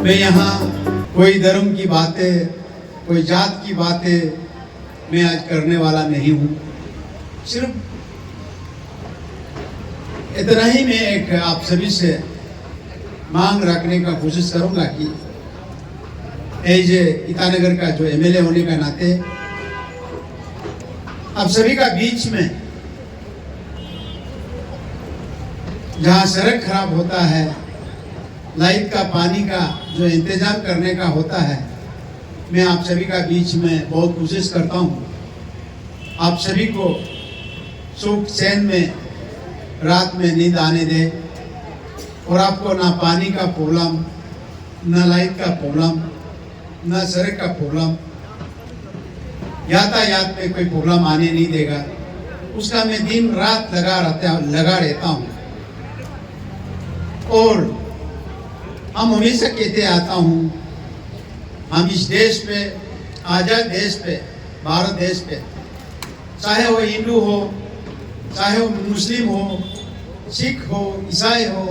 मैं यहाँ कोई धर्म की बातें, कोई जात की बातें मैं आज करने वाला नहीं हूँ। सिर्फ इतना ही मैं एक आप सभी से मांग रखने का कोशिश करूँगा कि एज ईटानगर का जो एमएलए होने का नाते आप सभी का बीच में जहाँ सड़क खराब होता है, लाइट का, पानी का जो इंतजाम करने का होता है, मैं आप सभी का बीच में बहुत कोशिश करता हूँ आप सभी को सुख चैन में रात में नींद आने दे और आपको ना पानी का प्रॉब्लम, ना लाइट का प्रॉब्लम, ना सड़क का प्रॉब्लम, यातायात में कोई प्रॉब्लम आने नहीं देगा। उसका मैं दिन रात लगा रहता हूँ। और हम हमेशा कहते आता हूँ, हम इस देश पे, आज़ाद देश पे, भारत देश पे, चाहे वो हिंदू हो, चाहे वो मुस्लिम हो, सिख हो, ईसाई हो,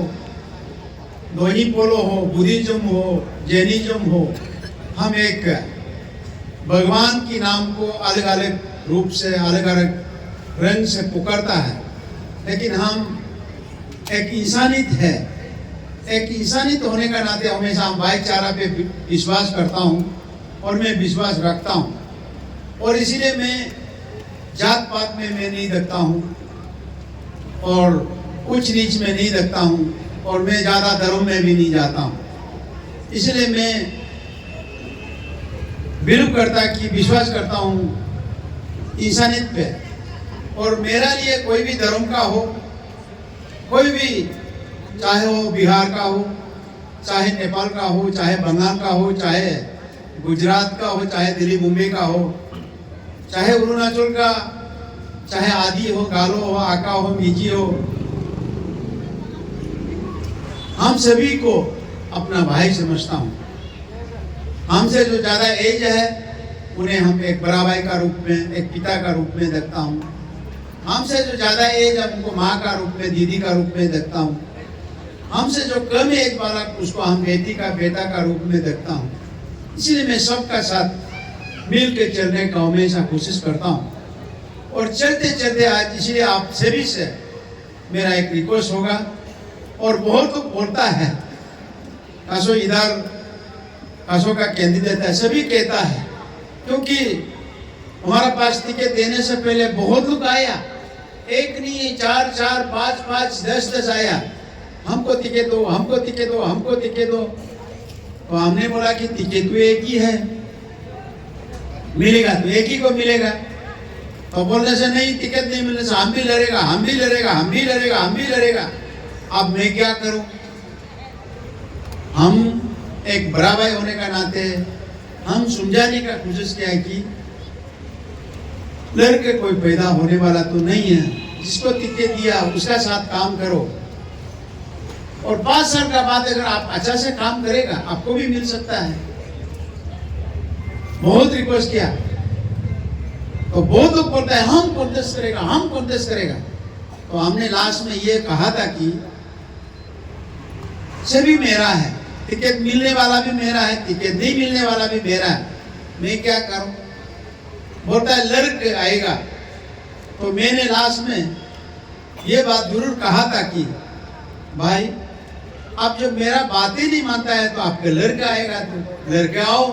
दोनी पोलो हो, बुद्धिज्म हो, जैनिज्म हो, हम एक भगवान की नाम को अलग अलग रूप से, अलग अलग रंग से पुकारता है, लेकिन हम एक इंसानियत है। एक इंसानियत होने का नाते हमेशा हम भाईचारा पे विश्वास करता हूँ और मैं विश्वास रखता हूँ। और इसीलिए मैं जात पात में मैं नहीं देखता हूँ और उच्च नीच में नहीं देखता हूँ और मैं ज़्यादा धर्म में भी नहीं जाता हूँ। इसलिए मैं बिलीव करता कि विश्वास करता हूँ इंसानियत पे। और मेरा लिए कोई भी धर्म का हो, कोई भी, चाहे वो बिहार का हो, चाहे नेपाल का हो, चाहे बंगाल का हो, चाहे गुजरात का हो, चाहे दिल्ली मुंबई का हो, चाहे अरुणाचल का, चाहे आदि हो, गालो हो, आका हो, मिजी हो, हम सभी को अपना भाई समझता हूँ। हमसे जो ज़्यादा एज है उन्हें हम एक बड़ा भाई का रूप में, एक पिता का रूप में देखता हूँ। हमसे जो ज़्यादा एज है उनको माँ का रूप में, दीदी का रूप में देखता हूँ। हमसे जो कम एज वाला उसको हम बेटी का, बेटा का रूप में देखता हूँ। इसलिए मैं सबका साथ मिल के चलने का हमेशा कोशिश करता हूँ। और चलते चलते आज इसलिए आप सभी से मेरा एक रिक्वेस्ट होगा। और बहुत लोग बोलता है कासो इधर, कासो का कैंडिडेट है, सभी कहता है, क्योंकि हमारा पास टिकट देने से पहले बहुत लोग आया, एक नहीं, 4 4, 5 5, 10 10 आया, हमको टिकट दो, हमको टिकट दो, हमको टिकट दो। तो हमने बोला कि टिकट तो एक ही है, मिलेगा तो एक ही को मिलेगा। तो बोलने से नहीं, टिकट नहीं मिलने से हम भी लड़ेगा, हम भी लड़ेगा, हम भी लड़ेगा, हम भी लड़ेगा। अब मैं क्या करूं? हम एक बड़ा भाई होने का नाते हम समझाने का कोशिश किया है कि लड़के कोई पैदा होने वाला तो नहीं है, जिसको टिकट दिया उसका साथ काम करो। और 5 साल का बाद अगर आप अच्छा से काम करेगा आपको भी मिल सकता है। बहुत रिक्वेस्ट किया तो बहुत लोग बोलते हैं हम कॉन्टेस्ट करेगा, हम कॉन्टेस्ट करेगा। तो हमने लास्ट में ये कहा था कि सभी मेरा है, टिकट मिलने वाला भी मेरा है, टिकट नहीं मिलने वाला भी मेरा है। मैं क्या करूं? बोलता है लड़के आएगा। तो मैंने लास्ट में ये बात जरूर कहा था कि भाई आप जब मेरा बात ही नहीं मानता है तो आपके लड़का आएगा, तो लड़के आओ,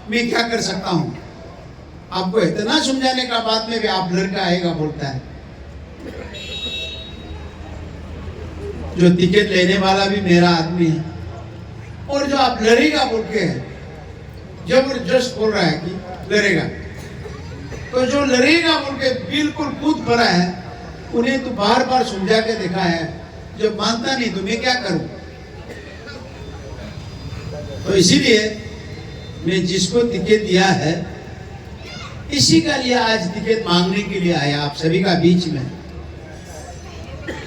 मैं क्या कर सकता हूँ? आपको इतना समझाने का बाद में भी आप लड़का आएगा बोलता है। जो टिकट लेने वाला भी मेरा आदमी है और जो आप लड़ेगा बोल के जबरदस्त बोल रहा है कि लड़ेगा, तो जो लड़ेगा बोल के बिल्कुल कूद पड़ा है, उन्हें तो बार बार समझा के देखा है। जब मानता नहीं तो मैं क्या करूं? तो इसीलिए मैं जिसको टिकट दिया है इसी का लिए आज टिकट मांगने के लिए आया आप सभी का बीच में।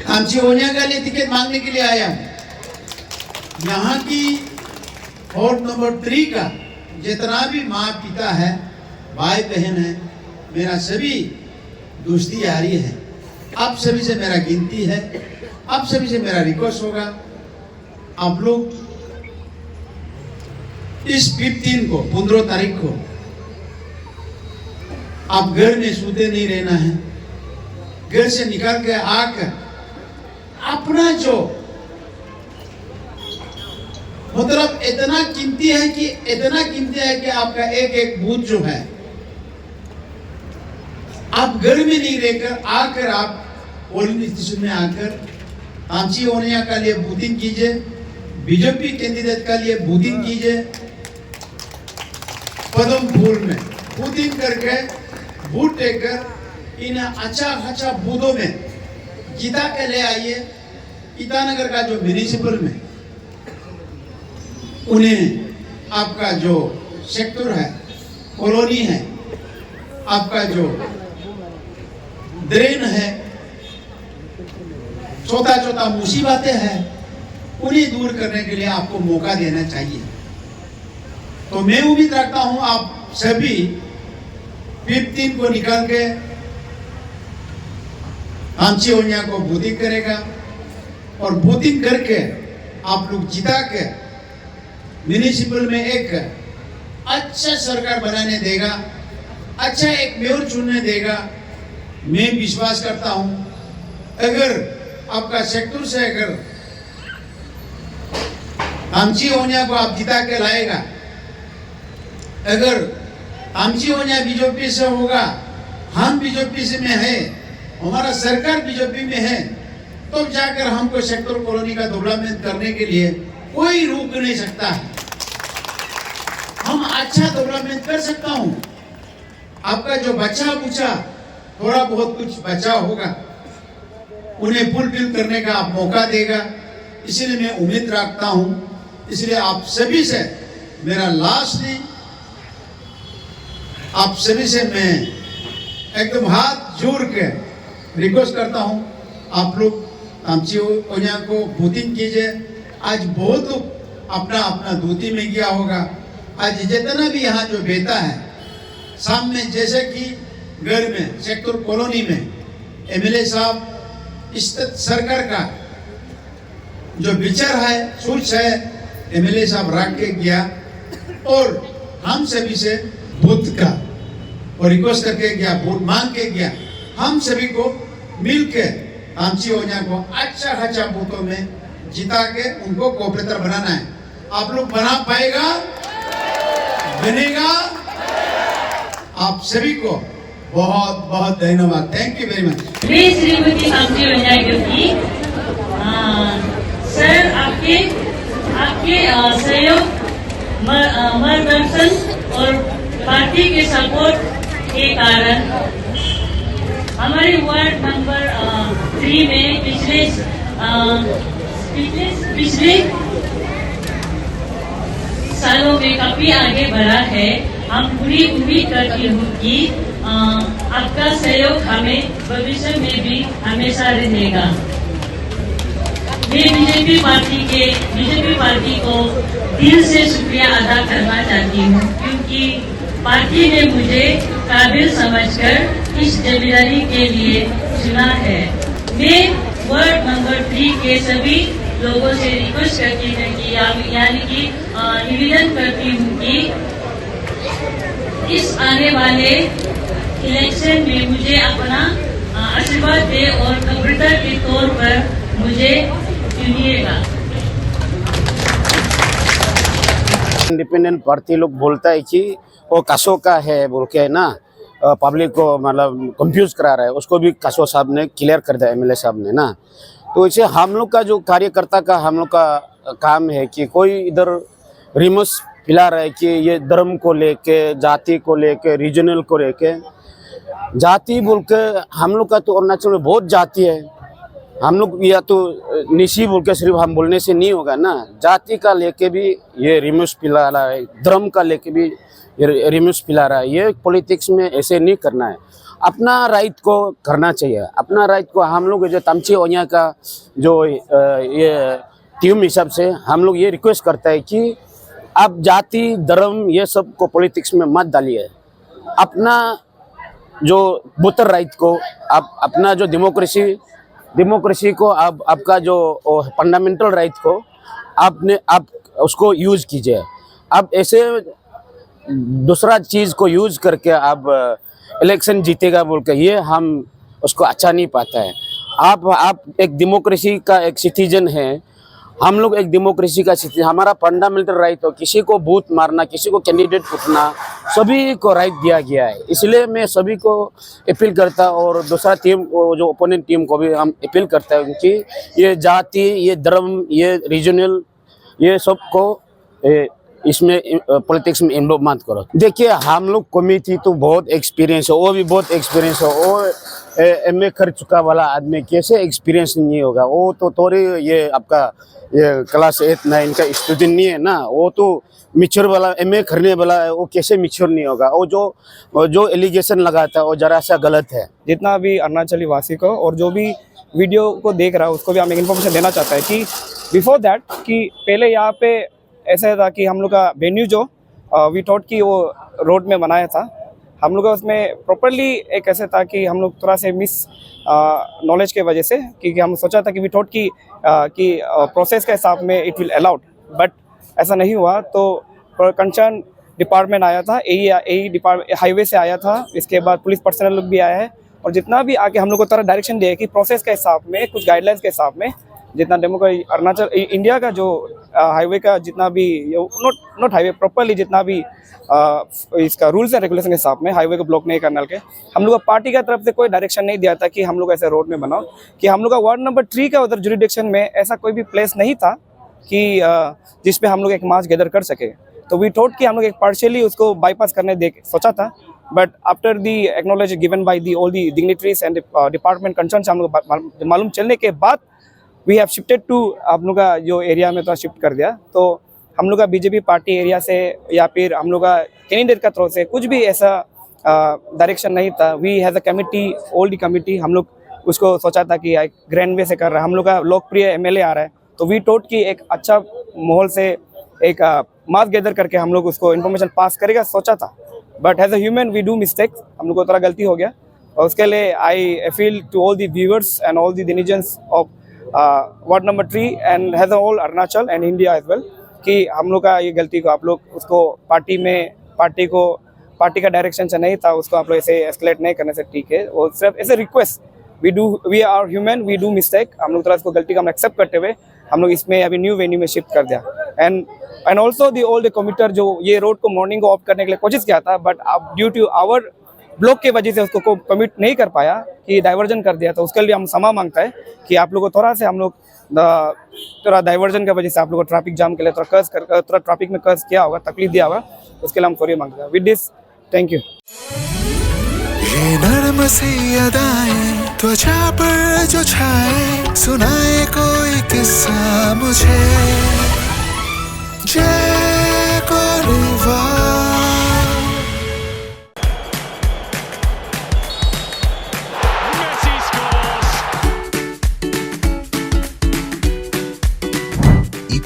आमची होने का लिए टिकट मांगने के लिए आया हूं। यहाँ की वार्ड नंबर 3 का जितना भी माँ पिता है, भाई बहन है, मेरा सभी दोस्ती यारी है। आप सभी से मेरा गिनती है, आप सभी से मेरा रिक्वेस्ट होगा, आप लोग इस 15 तारीख को आप घर में सोते नहीं रहना है। घर से निकाल के आकर अपना जो मतलब इतना कीमती है कि आपका एक एक बूथ जो है, आप घर में नहीं रहकर आकर आप पोलिंग स्टेशन में आकर तामसी ओनिया का लिए बूथिंग कीजिए, बीजेपी कैंडिडेट का लिए बूथिंग कीजिए, पदमपुर में बूथिंग करके वोट देकर इन अच्छा बूथों में जिता के ले आइए। ईटानगर का जो म्यूनिसिपल में उन्हें आपका जो सेक्टर है, कॉलोनी है, आपका जो ड्रेन है, छोटा मुसीबतें हैं, उन्हें दूर करने के लिए आपको मौका देना चाहिए। तो मैं उम्मीद रखता हूं आप सभी 15 को निकाल के तामसी ओनिया को वोटिंग करेगा और वोटिंग करके आप लोग जिता के म्यूनिसिपल में एक अच्छा सरकार बनाने देगा, अच्छा एक मेयर चुनने देगा। मैं विश्वास करता हूं अगर आपका सेक्टर से अगर तामसी ओनिया को आप जिता के लाएगा, अगर तामसी ओनिया बीजेपी से होगा, हम बीजेपी से में है, हमारा सरकार बीजेपी में है, तो जाकर हमको सेक्टर कॉलोनी का डेवलपमेंट करने के लिए कोई रोक नहीं सकता है। हम अच्छा डेवलपमेंट कर सकता हूं। आपका जो बच्चा बुचा थोड़ा बहुत कुछ बचा होगा, उन्हें फुलफिल करने का आप मौका देगा। इसलिए मैं उम्मीद रखता हूं। इसलिए आप सभी से मेरा लास्टली आप सभी से मैं एकदम हाथ जोड़ के रिक्वेस्ट करता हूं, आप लोग तामसी ओनिया को वोटिंग कीजिए। आज बहुत लोग अपना दूती में गया होगा। आज जितना भी यहाँ जो बेटा है सामने, जैसे कि घर में सेक्टर कॉलोनी में एमएलए साहब इस सरकार का जो विचार है, सोच है, एमएलए साहब रख के गया और हम सभी से वोट का और रिक्वेस्ट करके गया, वोट मांग के गया। हम सभी को मिलकर तामसी ओनिया को अच्छा वोटों में जिता के उनको कोऑपरेटर बनाना है। आप लोग बना पाएगा, बनेगा। आप सभी को बहुत बहुत धन्यवाद। Thank you very much. मैं श्रीमती तामसी ओनिया की सर आपके सहयोग, मार्गदर्शन और पार्टी के सपोर्ट के कारण हमारे वार्ड नंबर 3 में पिछले सालों में काफी आगे बढ़ा है। हम पूरी उम्मीद करती हूँ कि आपका सहयोग हमें भविष्य में भी हमेशा रहेगा। मैं बीजेपी पार्टी को दिल से शुक्रिया अदा करना चाहती हूँ, क्योंकि पार्टी ने मुझे काबिल समझकर इस जिम्मेदारी के लिए चुना है। मैं वार्ड नंबर 3 के सभी लोगों से रिक्वेस्ट करती है कि यानी कि निवेदन करती हूँ कि इस आने वाले इलेक्शन में मुझे अपना आशीर्वाद दे और कब्रिटर के तौर पर मुझे चुनिएगा। इंडिपेंडेंट पार्टी लोग बोलता है कि वो कासो का है बोल के ना, पब्लिक को मतलब कंफ्यूज करा रहा है। उसको भी कासो साहब ने क्लियर कर दिया, एमएलए साहब ने ना। तो इसे हम लोग का जो कार्यकर्ता का हम लोग का काम है कि कोई इधर रिमस फैला रहा है कि ये धर्म को लेके, जाति को लेके, रीजनल को लेके, जाति बोल के हम लोग का तो अरुणाचल में बहुत जाति है। हम लोग या तो निशी बोल के सिर्फ हम बोलने से नहीं होगा ना, जाति का लेके भी ये रिमस फैला रहा है, धर्म का लेके भी ये रिमस फैला रहा है। ये पॉलिटिक्स में ऐसे नहीं करना है। अपना राइट को करना चाहिए। अपना राइट को हम लोग जो तामसी ओनिया का जो ये टीम हिसाब से हम लोग ये रिक्वेस्ट करता है कि आप जाति धर्म ये सब को पॉलिटिक्स में मत डालिए। अपना जो वोटर राइट को आप, अपना जो डेमोक्रेसी को आपका जो फंडामेंटल राइट को आप उसको यूज कीजिए। अब ऐसे दूसरा चीज को यूज करके अब इलेक्शन जीतेगा बोल के ये हम उसको अच्छा नहीं पाता है। आप एक डेमोक्रेसी का एक सिटीजन है, हम लोग एक डेमोक्रेसी का सिटीजन, हमारा फंडामेंटल राइट हो किसी को बूथ मारना, किसी को कैंडिडेट पूछना, सभी को राइट दिया गया है। इसलिए मैं सभी को अपील करता और दूसरा टीम जो ओपोनेंट टीम को भी हम अपील करता है कि ये जाति, ये धर्म, ये रीजनल, ये सबको इसमें पॉलिटिक्स में इन्वॉल्व मत करो। देखिए हम लोग कमिटी तो बहुत एक्सपीरियंस है, वो भी बहुत एक्सपीरियंस है, वो एमए कर चुका वाला आदमी कैसे एक्सपीरियंस नहीं होगा? वो तो थोड़ी ये आपका ये क्लास 8-9 का स्टूडेंट नहीं है ना, वो तो मिच्योर वाला एमए करने वाला है, वो कैसे मिच्योर नहीं होगा? वो जो एलिगेशन लगाता है वो जरा सा गलत है। जितना भी अरुणाचली वासी को और जो भी वीडियो को देख रहा है उसको भी हम एक इन्फॉर्मेशन देना चाहता है कि बिफोर दैट कि पहले यहाँ पे ऐसा था कि हम लोग का वेन्यू जो वी थॉट कि वो रोड में बनाया था, हम लोग का उसमें प्रॉपरली एक ऐसे था कि हम लोग थोड़ा से मिस नॉलेज के वजह से क्योंकि हम सोचा था कि वी थॉट कि प्रोसेस के हिसाब में इट विल अलाउड, बट ऐसा नहीं हुआ। तो कंसर्न डिपार्टमेंट आया था, ए डिपार्टमेंट हाईवे से आया था, इसके बाद पुलिस पर्सनल लोग भी आया है और जितना भी आके हम लोग को तरह डायरेक्शन दिया कि प्रोसेस के हिसाब में कुछ गाइडलाइंस के हिसाब में जितना डेमोक्रेसी अरुणाचल इंडिया का जो हाईवे का जितना भी नॉट हाईवे प्रॉपरली जितना भी इसका रूल्स एंड रेगुलेशन के हिसाब में हाईवे को ब्लॉक नहीं करने के हम लोग का पार्टी का तरफ से कोई डायरेक्शन नहीं दिया था कि हम लोग ऐसे रोड में बनाओ, कि हम लोग का वार्ड नंबर 3 का उधर जुरिडिक्शन में ऐसा कोई भी प्लेस नहीं था कि जिस पे हम लोग एक मास गैदर कर सके। तो वी थॉट कि हम लोग एक पार्शियली उसको बाईपास करने सोचा था, but after the acknowledge given by the all the dignitaries and department concern से हम लोग मालूम चलने के बाद वी हैव शिफ्टेड टू हम लोग का जो एरिया में तो शिफ्ट कर दिया। तो हम लोग का बीजेपी पार्टी एरिया से या फिर हम लोग का कैंडिडेट का थ्रू से कुछ भी ऐसा डायरेक्शन नहीं था। We has a committee, old committee, हम लोग उसको सोचा था कि ग्रैंड वे से कर रहा है, हम लोग का लोकप्रिय एमएलए आ रहा है, तो वी थॉट कि एक अच्छा माहौल से एक मास गैदर करके हम लोग उसको इन्फॉर्मेशन पास करेगा सोचा था। But as a human we do mistakes, हम लोग को थोड़ा गलती हो गया और उसके लिए I appeal to all the viewers and all the denizens of ward number 3 and has all Arunachal and India as well कि हम लोग का ये गलती को आप लोग उसको पार्टी का डायरेक्शन से नहीं था, उसको आप लोग ऐसे एस्केलेट नहीं करने से ठीक है। और सिर्फ ऐसे request we are human, we do mistake, हम लोग थोड़ा इसको गलती का हम एक्सेप्ट करते हुए हम लोग इसमें अभी न्यू वेन्यू में शिफ्ट कर दिया। And also the all the commuter जो ये रोड को मॉर्निंग को ऑफ करने के लिए कोशिश किया था, बट अब ड्यू टू आवर ब्लॉक के वजह से उसको कमिट नहीं कर पाया कि डाइवर्जन कर दिया, तो उसके लिए हम क्षमा मांगता है कि आप लोग को थोड़ा से हम लोग थोड़ा डाइवर्जन की वजह से आप लोग को ट्रैफिक जाम के लिए थोड़ा ट्रैफिक में कर्ज किया होगा, तकलीफ दिया होगा, उसके लिए हम सॉरी मांगते हैं। With this thank you. ये नर्म सी अदाएं त्वचा पर जो छाए, सुनाए कोई किस्सा मुझे, जय कोलिवार।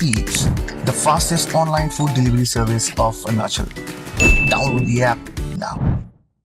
Eats, the fastest online food delivery service of Arunachal. Download the app now.